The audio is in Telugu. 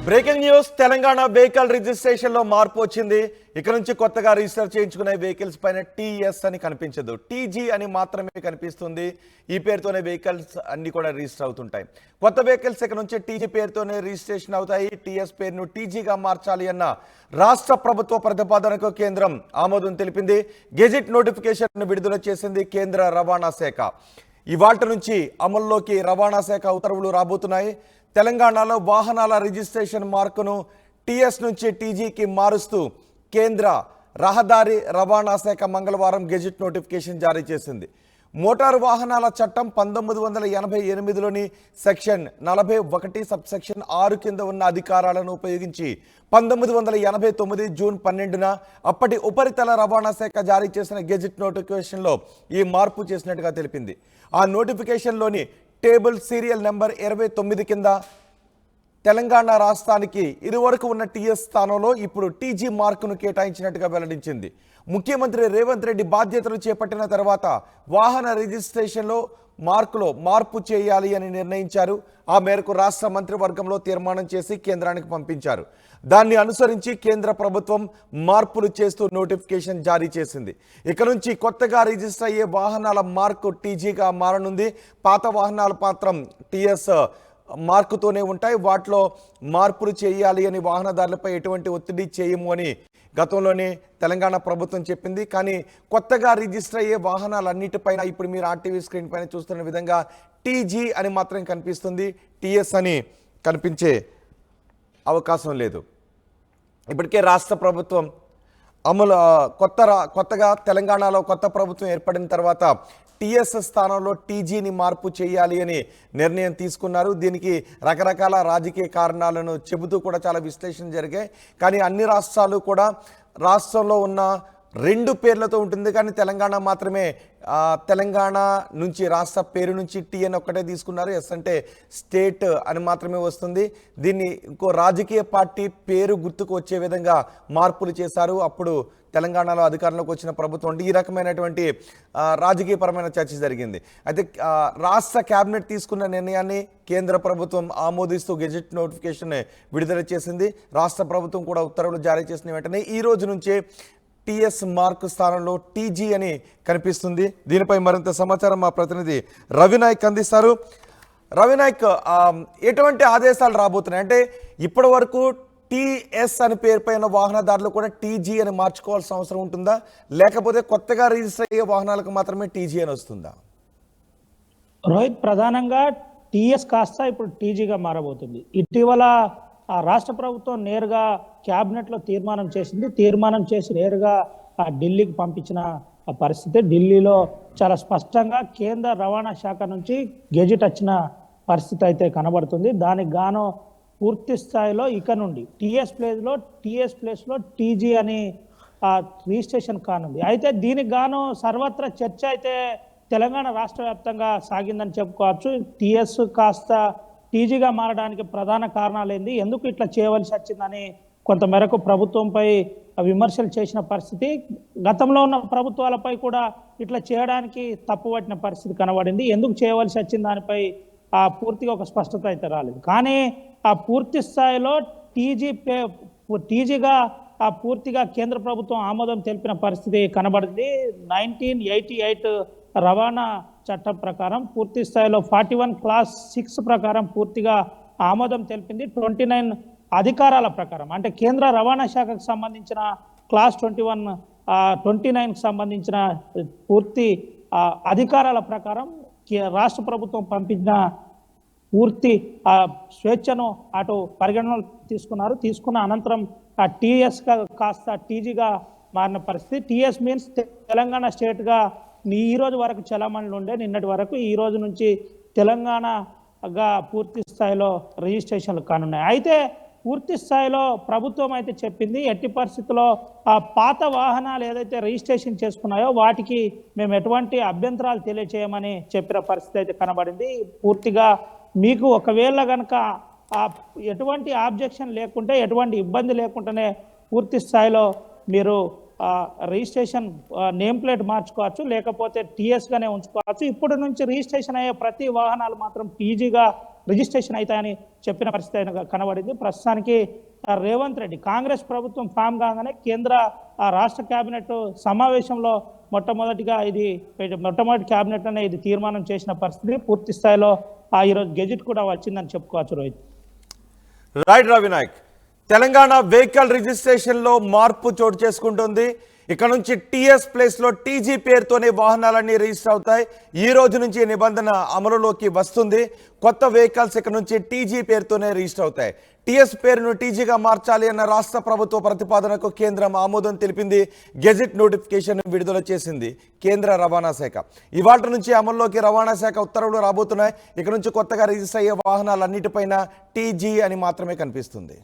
Breaking news Telangana vehicle registration లో మార్పు వచ్చింది. ఇక నుంచి కొత్తగా రిజిస్టర్ చేయించుకునే వెహికల్స్ పైన టీఎస్ అని కనిపించదు, టీజీ అని మాత్రమే కనిపిస్తుంది. ఈ పేరుతోనే వెహికల్స్ అన్ని కూడా రిజిస్టర్ అవుతుంటాయి. కొత్త వెహికల్స్ ఇక నుంచి టీజీ పేరుతోనే రిజిస్ట్రేషన్ అవుతాయి. టీఎస్ పేరును టీజీగా మార్చాలి అన్న రాష్ట్ర ప్రభుత్వ ప్రతిపాదనకు కేంద్రం ఆమోదం తెలిపింది. గెజిట్ నోటిఫికేషన్ విడుదల చేసింది కేంద్ర రవాణా శాఖ. ఇవాల్టి నుంచి అమల్లోకి రవాణా శాఖ ఉత్తర్వులు రాబోతున్నాయి. తెలంగాణలో వాహనాల రిజిస్ట్రేషన్ మార్కును టీఎస్ నుంచి టీజీకి మారుస్తూ కేంద్ర రహదారి రవాణా శాఖ మంగళవారం గెజిట్ నోటిఫికేషన్ జారీ చేసింది. మోటారు వాహనాల చట్టం 1988లోని సెక్షన్ 41 సబ్ సెక్షన్ 6 కింద ఉన్న అధికారాలను ఉపయోగించి 1989 జూన్ 12న అప్పటి ఉపరితల రవాణా శాఖ జారీ చేసిన గెజిట్ నోటిఫికేషన్లో ఈ మార్పు చేసినట్టుగా తెలిపింది. ఆ నోటిఫికేషన్లోని టేబుల్ సీరియల్ నెంబర్ 29 కింద తెలంగాణ రాష్ట్రానికి ఇదివరకు ఉన్న టీఎస్ స్థానంలో ఇప్పుడు టీజీ మార్కును కేటాయించినట్టుగా వెల్లడించింది. ముఖ్యమంత్రి రేవంత్ రెడ్డి బాధ్యతలు చేపట్టిన తర్వాత వాహన రిజిస్ట్రేషన్లో మార్పు చేయాలి అని నిర్ణయించారు. ఆ మేరకు రాష్ట్ర మంత్రివర్గంలో తీర్మానం చేసి కేంద్రానికి పంపించారు. దాన్ని అనుసరించి కేంద్ర ప్రభుత్వం మార్పులు చేస్తూ నోటిఫికేషన్ జారీ చేసింది. ఇక నుంచి కొత్తగా రిజిస్టర్ అయ్యే వాహనాల మార్కు టీజీగా మారనుంది. పాత వాహనాల మాత్రం టీఎస్ మార్కుతోనే ఉంటాయి. వాటిలో మార్పులు చేయాలి అని వాహనదారులపై ఎటువంటి ఒత్తిడి చేయము అని గతంలోనే తెలంగాణ ప్రభుత్వం చెప్పింది. కానీ కొత్తగా రిజిస్టర్ అయ్యే వాహనాలన్నిటిపైన ఇప్పుడు మీరు ఆర్టీవీ స్క్రీన్ పైన చూస్తున్న విధంగా టీజీ అని మాత్రం కనిపిస్తుంది, టీఎస్ అని కనిపించే అవకాశం లేదు. ఇప్పటికే రాష్ట్ర ప్రభుత్వం కొత్తగా తెలంగాణలో కొత్త ప్రభుత్వం ఏర్పడిన తర్వాత టీఎస్ స్థానంలో టీజీని మార్పు చేయాలి అని నిర్ణయం తీసుకున్నారు. దీనికి రకరకాల రాజకీయ కారణాలను చెబుతూ కూడా చాలా విశ్లేషణ జరిగాయి. కానీ అన్ని రాష్ట్రాలు కూడా రాష్ట్రంలో ఉన్న 2 పేర్లతో ఉంటుంది. కానీ తెలంగాణ మాత్రమే తెలంగాణ నుంచి రాష్ట్ర పేరు నుంచి టీ అని ఒక్కటే తీసుకున్నారు. ఎస్ అంటే స్టేట్ అని మాత్రమే వస్తుంది. దీన్ని ఇంకో రాజకీయ పార్టీ పేరు గుర్తుకు వచ్చే విధంగా మార్పులు చేశారు. అప్పుడు తెలంగాణలో అధికారంలోకి వచ్చిన ప్రభుత్వం ఈ రకమైనటువంటి రాజకీయపరమైన చర్చ జరిగింది. అయితే రాష్ట్ర కేబినెట్ తీసుకున్న నిర్ణయాన్ని కేంద్ర ప్రభుత్వం ఆమోదిస్తూ గెజిట్ నోటిఫికేషన్ విడుదల చేసింది. రాష్ట్ర ప్రభుత్వం కూడా ఉత్తర్వులు జారీ చేసిన వెంటనే ఈ రోజు నుంచే టీఎస్ మార్కు స్థానంలో టీజీ అని కనిపిస్తుంది. దీనిపై మరింత సమాచారం మా ప్రతినిధి రవినాయక్ అందిస్తారు. రవినాయక్, ఎటువంటి ఆదేశాలు రాబోతున్నాయి? అంటే ఇప్పటి వరకు టీఎస్ అని పేరు పైన వాహనదారులు కూడా టీజీ అని మార్చుకోవాల్సిన అవసరం ఉంటుందా, లేకపోతే కొత్తగా రిజిస్టర్ అయ్యే వాహనాలకు మాత్రమే టీజీ అని వస్తుందా? రోహిత్, ప్రధానంగా టీఎస్ కాస్త ఇప్పుడు టీజీగా మారబోతుంది. ఇటీవల రాష్ట్ర ప్రభుత్వం నేరుగా క్యాబినెట్లో తీర్మానం చేసింది. తీర్మానం చేసి నేరుగా ఢిల్లీకి పంపించిన పరిస్థితి. ఢిల్లీలో చాలా స్పష్టంగా కేంద్ర రవాణా శాఖ నుంచి గెజిట్ వచ్చిన పరిస్థితి అయితే కనబడుతుంది. దానికి గాను పూర్తి స్థాయిలో ఇక నుండి టీఎస్ ప్లేస్లో టీజీ అని రిజిస్ట్రేషన్ కానుంది. అయితే దీనికి గాను సర్వత్రా చర్చ అయితే తెలంగాణ రాష్ట్ర వ్యాప్తంగా సాగిందని చెప్పుకోవచ్చు. టీఎస్ కాస్త టీజీగా మారడానికి ప్రధాన కారణాలు ఏంది, ఎందుకు ఇట్లా చేయవలసి వచ్చిందని కొంతమేరకు ప్రభుత్వంపై విమర్శలు చేసిన పరిస్థితి. గతంలో ఉన్న ప్రభుత్వాలపై కూడా ఇట్లా చేయడానికి తప్పుపట్టిన పరిస్థితి కనబడింది. ఎందుకు చేయవలసి వచ్చిన దానిపై పూర్తిగా ఒక స్పష్టత అయితే రాలేదు. కానీ పూర్తి స్థాయిలో టీజీగా పూర్తిగా కేంద్ర ప్రభుత్వం ఆమోదం తెలిపిన పరిస్థితి కనబడింది. 1988 రవాణా చట్టం ప్రకారం పూర్తి స్థాయిలో 41 క్లాస్ 6 ప్రకారం పూర్తిగా ఆమోదం తెలిపింది. 29 అధికారాల ప్రకారం, అంటే కేంద్ర రవాణా శాఖకు సంబంధించిన క్లాస్ 29కి సంబంధించిన పూర్తి అధికారాల ప్రకారం రాష్ట్ర ప్రభుత్వం పంపించిన పూర్తి స్వేచ్ఛను అటు పరిగణనలు తీసుకున్న అనంతరం టీఎస్ కాస్త టీజీగా మారిన పరిస్థితి. టీఎస్ మీన్స్ తెలంగాణ స్టేట్గా ఈ రోజు వరకు చలామణిలో ఉండే, నిన్నటి వరకు ఈ రోజు నుంచి తెలంగాణగా పూర్తి స్థాయిలో రిజిస్ట్రేషన్లు కానున్నాయి. అయితే పూర్తి స్థాయిలో ప్రభుత్వం అయితే చెప్పింది, ఎట్టి పరిస్థితుల్లో పాత వాహనాలు ఏదైతే రిజిస్ట్రేషన్ చేసుకున్నాయో వాటికి మేము ఎటువంటి అభ్యంతరాలు తెలియచేయమని చెప్పిన పరిస్థితి అయితే కనబడింది. పూర్తిగా మీకు ఒకవేళ కనుక ఎటువంటి ఆబ్జెక్షన్ లేకుంటే, ఎటువంటి ఇబ్బంది లేకుండానే పూర్తి స్థాయిలో మీరు రిజిస్ట్రేషన్ నేమ్ ప్లేట్ మార్చుకోవచ్చు, లేకపోతే టీఎస్గానే ఉంచుకోవచ్చు. ఇప్పటి నుంచి రిజిస్ట్రేషన్ అయ్యే ప్రతి వాహనాలు మాత్రం టీజీగా రిజిస్ట్రేషన్ అవుతాయని చెప్పిన పరిస్థితి కనబడింది. ప్రస్తుతానికి రేవంత్ రెడ్డి కాంగ్రెస్ ప్రభుత్వం ఫామ్ కాగానే కేంద్ర రాష్ట్ర కేబినెట్ సమావేశంలో మొట్టమొదటి కేబినెట్ అనే ఇది తీర్మానం చేసిన పరిస్థితి. పూర్తి స్థాయిలో ఈరోజు గెజిట్ కూడా వచ్చిందని చెప్పుకోవచ్చు. Rohit, right Ravinayak, Telangana vehicle registration లో మార్పు చోటు చేసుకుంటుంది. ఇక్కడ నుంచి టీఎస్ ప్లేస్ లో టీజీ పేరుతోనే వాహనాలన్నీ రిజిస్టర్ అవుతాయి. ఈ రోజు నుంచి ఈ నిబంధన అమలులోకి వస్తుంది. కొత్త వెహికల్స్ ఇక్కడ నుంచి టీజీ పేరుతోనే రిజిస్టర్ అవుతాయి. టీఎస్ పేరును టీజీగా మార్చాలి అన్న రాష్ట్ర ప్రభుత్వ ప్రతిపాదనకు కేంద్రం ఆమోదం తెలిపింది. గెజిట్ నోటిఫికేషన్ విడుదల చేసింది కేంద్ర రవాణా శాఖ. ఇవాళ నుంచి అమల్లోకి రవాణా శాఖ ఉత్తర్వులు రాబోతున్నాయి. ఇక్కడ నుంచి కొత్తగా రిజిస్టర్ అయ్యే వాహనాలన్నిటిపైన టీజీ అని మాత్రమే కనిపిస్తుంది.